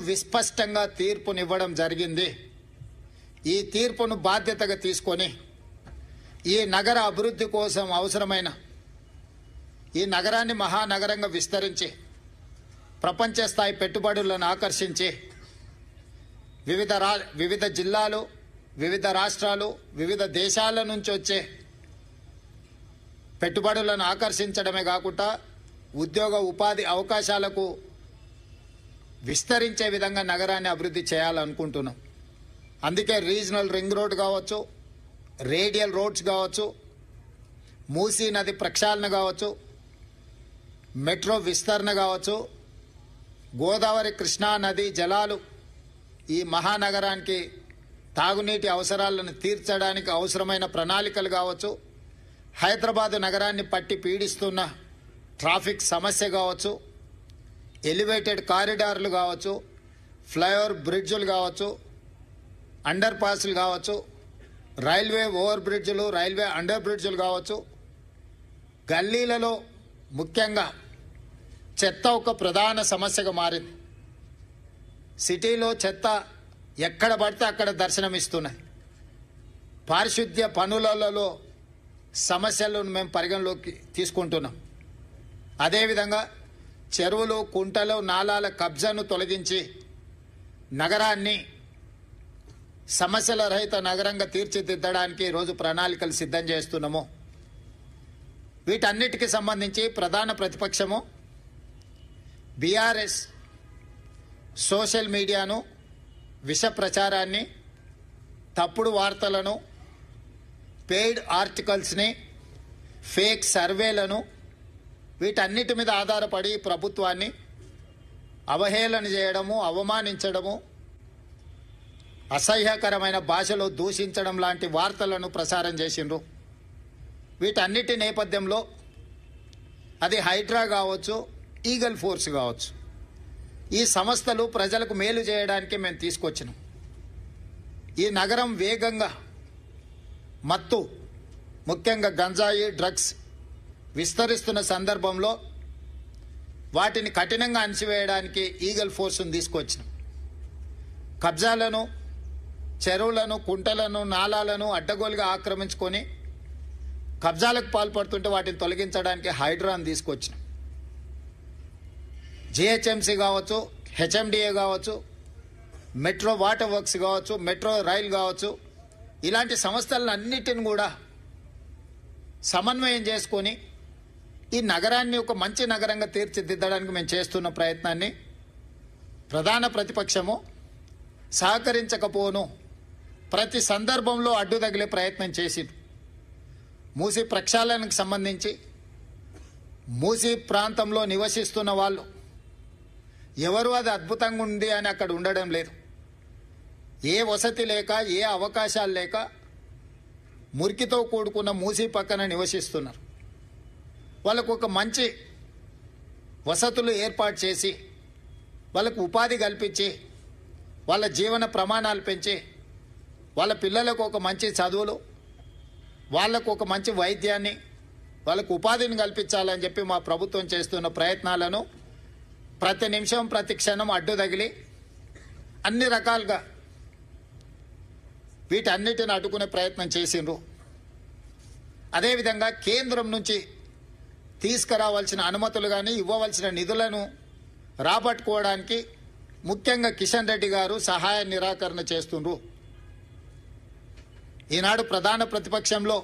విస్పష్టంగా తీర్పునివ్వడం జరిగింది. ఈ తీర్పును బాధ్యతగా తీసుకొని ఈ నగర అభివృద్ధి కోసం అవసరమైన ఈ నగరాన్ని మహానగరంగా విస్తరించి ప్రపంచ స్థాయి పెట్టుబడులను ఆకర్షించి వివిధ జిల్లాలు, వివిధ రాష్ట్రాలు, వివిధ దేశాల నుంచి వచ్చే పెట్టుబడులను ఆకర్షించడమే కాకుండా ఉద్యోగ ఉపాధి అవకాశాలకు విస్తరించే విధంగా నగరాన్ని అభివృద్ధి చేయాలనుకుంటున్నాం. అందుకే రీజనల్ రింగ్ రోడ్ కావచ్చు, రేడియల్ రోడ్స్ కావచ్చు, మూసీ నది ప్రక్షాళన కావచ్చు, మెట్రో విస్తరణ కావచ్చు, గోదావరి కృష్ణా నది జలాలు ఈ మహానగరానికి తాగునీటి అవసరాలను తీర్చడానికి అవసరమైన ప్రణాళికలు కావచ్చు, హైదరాబాదు నగరాన్ని పట్టి పీడిస్తున్న ట్రాఫిక్ సమస్య కావచ్చు, ఎలివేటెడ్ కారిడార్లు కావచ్చు, ఫ్లైఓవర్ బ్రిడ్జులు కావచ్చు, అండర్ పాస్లు కావచ్చు, రైల్వే ఓవర్ బ్రిడ్జులు, రైల్వే అండర్ బ్రిడ్జులు కావచ్చు, గల్లీలలో ముఖ్యంగా చెత్త ఒక ప్రధాన సమస్యగా మారింది. సిటీలో చెత్త ఎక్కడ పడితే అక్కడ దర్శనమిస్తున్నాయి. పారిశుద్ధ్య పనులలో సమస్యలను మేము పరిగణలోకి తీసుకుంటున్నాం. అదేవిధంగా చెరువులు, కుంటలు, నాలాల కబ్జాను తొలగించి నగరాన్ని సమస్యల రహిత నగరంగా తీర్చిదిద్దడానికి ఈరోజు ప్రణాళికలు సిద్ధం చేస్తున్నాము. వీటన్నిటికీ సంబంధించి ప్రధాన ప్రతిపక్షము బీఆర్ఎస్ సోషల్ మీడియాను, విష ప్రచారాన్ని, తప్పుడు వార్తలను, పెయిడ్ ఆర్టికల్స్ని, ఫేక్ సర్వేలను వీటన్నిటి మీద ఆధారపడి ప్రభుత్వాన్ని అవహేళన చేయడము, అవమానించడము, అసహ్యకరమైన భాషలో దూషించడం లాంటి వార్తలను ప్రసారం చేసిండ్రు. వీటన్నిటి నేపథ్యంలో అది హైడ్రా కావచ్చు, ఈగల్ ఫోర్స్ కావచ్చు, ఈ సంస్థలు ప్రజలకు మేలు చేయడానికి మేము తీసుకొచ్చినాం. ఈ నగరం వేగంగా మత్తు, ముఖ్యంగా గంజాయి, డ్రగ్స్ విస్తరిస్తున్న సందర్భంలో వాటిని కఠినంగా అణిచివేయడానికి ఈగల్ ఫోర్స్ను తీసుకొచ్చినాం. కబ్జాలను, చెరువులను, కుంటలను, నాలాలను అడ్డగోలుగా ఆక్రమించుకొని కబ్జాలకు పాల్పడుతుంటే వాటిని తొలగించడానికి హైడ్రాను తీసుకొచ్చినాం. జిహెచ్ఎంసీ కావచ్చు, హెచ్ఎండిఏ కావచ్చు, మెట్రో వాటర్ వర్క్స్ కావచ్చు, మెట్రో రైల్ కావచ్చు, ఇలాంటి సంస్థలను అన్నిటిని కూడా సమన్వయం చేసుకొని ఈ నగరాన్ని ఒక మంచి నగరంగా తీర్చిదిద్దడానికి మేము చేస్తున్న ప్రయత్నాన్ని ప్రధాన ప్రతిపక్షము సహకరించకపోను ప్రతి సందర్భంలో అడ్డు తగిలే ప్రయత్నం చేసింది. మూసీ ప్రక్షాళనకు సంబంధించి మూసీ ప్రాంతంలో నివసిస్తున్న వాళ్ళు ఎవరు అది అద్భుతంగా ఉంది అని అక్కడ ఉండడం లేదు. ఏ వసతి లేక, ఏ అవకాశాలు లేక మురికితో కూడుకున్న మూసీ పక్కన నివసిస్తున్నారు. వాళ్ళకు ఒక మంచి వసతులు ఏర్పాటు చేసి వాళ్ళకు ఉపాధి కల్పించి వాళ్ళ జీవన ప్రమాణాలు పెంచి వాళ్ళ పిల్లలకు ఒక మంచి చదువులు, వాళ్లకు ఒక మంచి వైద్యాన్ని, వాళ్ళకు ఉపాధిని కల్పించాలని చెప్పి మా ప్రభుత్వం చేస్తున్న ప్రయత్నాలను ప్రతి నిమిషం, ప్రతి క్షణం అడ్డు తగిలి అన్ని రకాలుగా వీటన్నిటిని అడ్డుకునే ప్రయత్నం చేసిండ్రు. అదేవిధంగా కేంద్రం నుంచి తీసుకురావాల్సిన అనుమతులు కానీ, ఇవ్వవలసిన నిధులను రాబట్టుకోవడానికి ముఖ్యంగా కిషన్ రెడ్డి గారు సహాయ నిరాకరణ చేస్తుండ్రు. ఈనాడు ప్రధాన ప్రతిపక్షంలో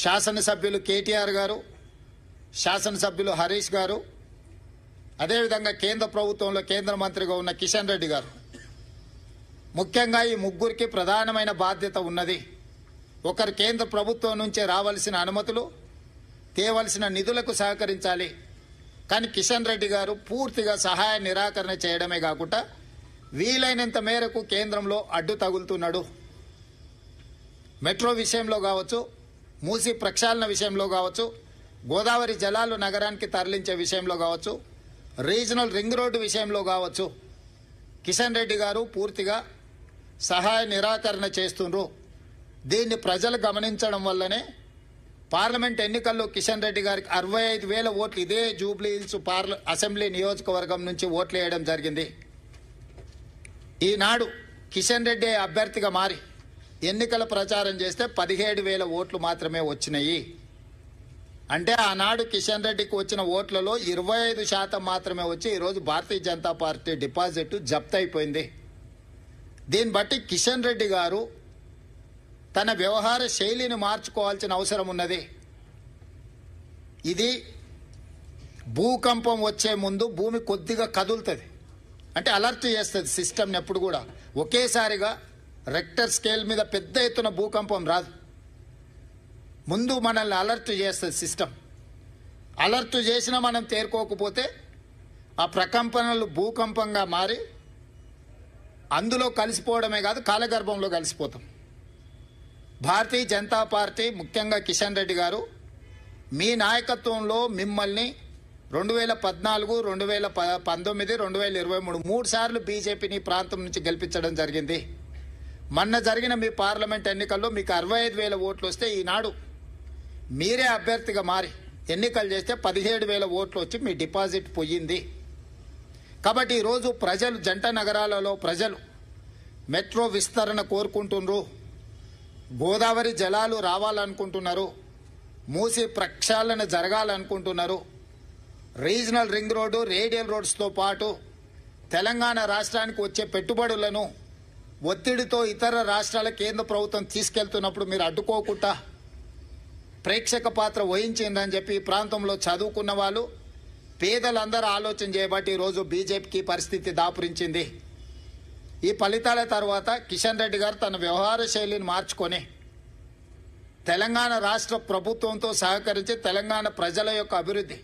శాసనసభ్యులు కేటీఆర్ గారు, శాసనసభ్యులు హరీష్ గారు, అదేవిధంగా కేంద్ర ప్రభుత్వంలో కేంద్ర మంత్రిగా ఉన్న కిషన్ రెడ్డి గారు, ముఖ్యంగా ఈ ముగ్గురికి ప్రధానమైన బాధ్యత ఉన్నది. ఒకరు కేంద్ర ప్రభుత్వం నుంచే రావాల్సిన అనుమతులు, తేవలసిన నిధులకు సహకరించాలి. కానీ కిషన్ రెడ్డి గారు పూర్తిగా సహాయ నిరాకరణ చేయడమే కాకుండా వీలైనంత మేరకు కేంద్రంలో అడ్డు తగులుతున్నాడు. మెట్రో విషయంలో కావచ్చు, మూసీ ప్రక్షాళన విషయంలో కావచ్చు, గోదావరి జలాలు నగరానికి తరలించే విషయంలో కావచ్చు, రీజనల్ రింగ్ రోడ్డు విషయంలో కావచ్చు, కిషన్ రెడ్డి గారు పూర్తిగా సహాయ నిరాకరణ చేస్తుండ్రు. దీన్ని ప్రజలు గమనించడం వల్లనే పార్లమెంట్ ఎన్నికల్లో కిషన్ రెడ్డి గారికి 65,000 ఓట్లు ఇదే జూబ్లీ హిల్స్ అసెంబ్లీ నియోజకవర్గం నుంచి ఓట్లు వేయడం జరిగింది. ఈనాడు కిషన్ రెడ్డి అభ్యర్థిగా మారి ఎన్నికల ప్రచారం చేస్తే 17,000 ఓట్లు మాత్రమే వచ్చినాయి. అంటే ఆనాడు కిషన్ రెడ్డికి వచ్చిన ఓట్లలో 25% మాత్రమే వచ్చి ఈరోజు భారతీయ జనతా పార్టీ డిపాజిట్ జప్తు అయిపోయింది. దీన్ని బట్టి కిషన్ రెడ్డి గారు తన వ్యవహార శైలిని మార్చుకోవాల్సిన అవసరం ఉన్నది. ఇది భూకంపం వచ్చే ముందు భూమి కొద్దిగా కదులుతుంది, అంటే అలర్ట్ చేస్తుంది సిస్టమ్ని. ఎప్పుడు కూడా ఒకేసారిగా రెక్టర్ స్కేల్ మీద పెద్ద ఎత్తున భూకంపం రాదు, ముందు మనల్ని అలర్ట్ చేస్తుంది సిస్టమ్. అలర్ట్ చేసినా మనం తేరుకోకపోతే ఆ ప్రకంపనలు భూకంపంగా మారి అందులో కలిసిపోవడమే కాదు కాలగర్భంలో కలిసిపోతాం. భారతీయ జనతా పార్టీ ముఖ్యంగా కిషన్ రెడ్డి గారు మీ నాయకత్వంలో మిమ్మల్ని 2014, 2019, 2023 3 సార్లు బీజేపీని ప్రాంతం నుంచి గెలిపించడం జరిగింది. మొన్న జరిగిన మీ పార్లమెంట్ ఎన్నికల్లో మీకు 65,000 ఓట్లు వస్తే ఈనాడు మీరే అభ్యర్థిగా మారి ఎన్నికలు చేస్తే 17,000 ఓట్లు వచ్చి మీ డిపాజిట్ పోయింది. కాబట్టి ఈరోజు ప్రజలు జంట నగరాలలో ప్రజలు మెట్రో విస్తరణ కోరుకుంటున్నారు, గోదావరి జలాలు రావాలనుకుంటున్నారు, మూసి ప్రక్షాళన జరగాలనుకుంటున్నారు, రీజనల్ రింగ్ రోడ్డు, రేడియల్ రోడ్స్తో పాటు తెలంగాణ రాష్ట్రానికి వచ్చే పెట్టుబడులను ఒత్తిడితో ఇతర రాష్ట్రాల కేంద్ర ప్రభుత్వం తీసుకెళ్తున్నప్పుడు మీరు అడ్డుకోకుండా ప్రేక్షక పాత్ర వహించిందని చెప్పి ఈ ప్రాంతంలో చదువుకున్న వాళ్ళు పేదలందరూ ఆలోచన చేయబట్టి ఈరోజు బీజేపీకి పరిస్థితి దాపురించింది. ఈ ఫలితాల తర్వాత కిషన్ రెడ్డి గారు తన వ్యవహార శైలిని మార్చుకొని తెలంగాణ రాష్ట్ర ప్రభుత్వంతో సహకరించి తెలంగాణ ప్రజల యొక్క అభివృద్ధి,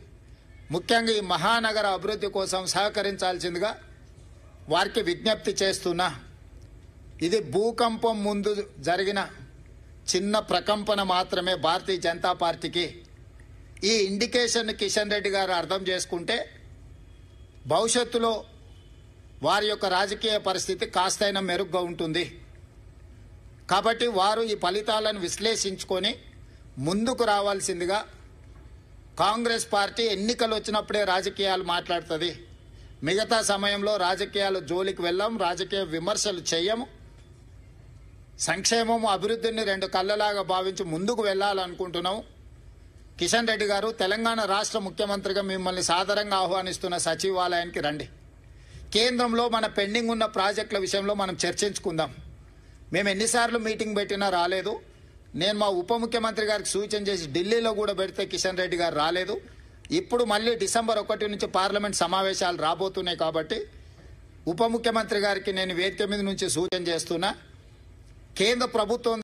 ముఖ్యంగా ఈ మహానగర అభివృద్ధి కోసం సహకరించాల్సిందిగా వారికి విజ్ఞప్తి చేస్తున్నా. ఇది భూకంపం ముందు జరిగిన చిన్న ప్రకంపన మాత్రమే భారతీయ జనతా పార్టీకి. ఈ ఇండికేషన్ కిషన్ రెడ్డి గారు అర్థం చేసుకుంటే భవిష్యత్తులో వారి యొక్క రాజకీయ పరిస్థితి కాస్తైనా మెరుగ్గా ఉంటుంది. కాబట్టి వారు ఈ ఫలితాలను విశ్లేషించుకొని ముందుకు రావాల్సిందిగా. కాంగ్రెస్ పార్టీ ఎన్నికలు వచ్చినప్పుడే రాజకీయాలు మాట్లాడుతుంది, మిగతా సమయంలో రాజకీయాల జోలికి వెళ్ళాం, రాజకీయ విమర్శలు చేయము. సంక్షేమం అభివృద్ధిని 2 కళ్ళలాగా భావించి ముందుకు వెళ్ళాలనుకుంటున్నాం. కిషన్ రెడ్డి గారు తెలంగాణ రాష్ట్ర ముఖ్యమంత్రిగా మిమ్మల్ని సాదరంగా ఆహ్వానిస్తున్న సచివాలయానికి రండి. కేంద్రంలో మన పెండింగ్ ఉన్న ప్రాజెక్టుల విషయంలో మనం చర్చించుకుందాం. మేము ఎన్నిసార్లు మీటింగ్ పెట్టినా రాలేదు. నేను మా ఉప ముఖ్యమంత్రి గారికి సూచన చేసి ఢిల్లీలో కూడా పెడితే కిషన్ రెడ్డి గారు రాలేదు. ఇప్పుడు మళ్ళీ డిసెంబర్ 1 నుంచి పార్లమెంట్ సమావేశాలు రాబోతున్నాయి కాబట్టి ఉప ముఖ్యమంత్రి గారికి నేను వేదిక మీద నుంచి సూచన చేస్తున్నా. కేంద్ర ప్రభుత్వం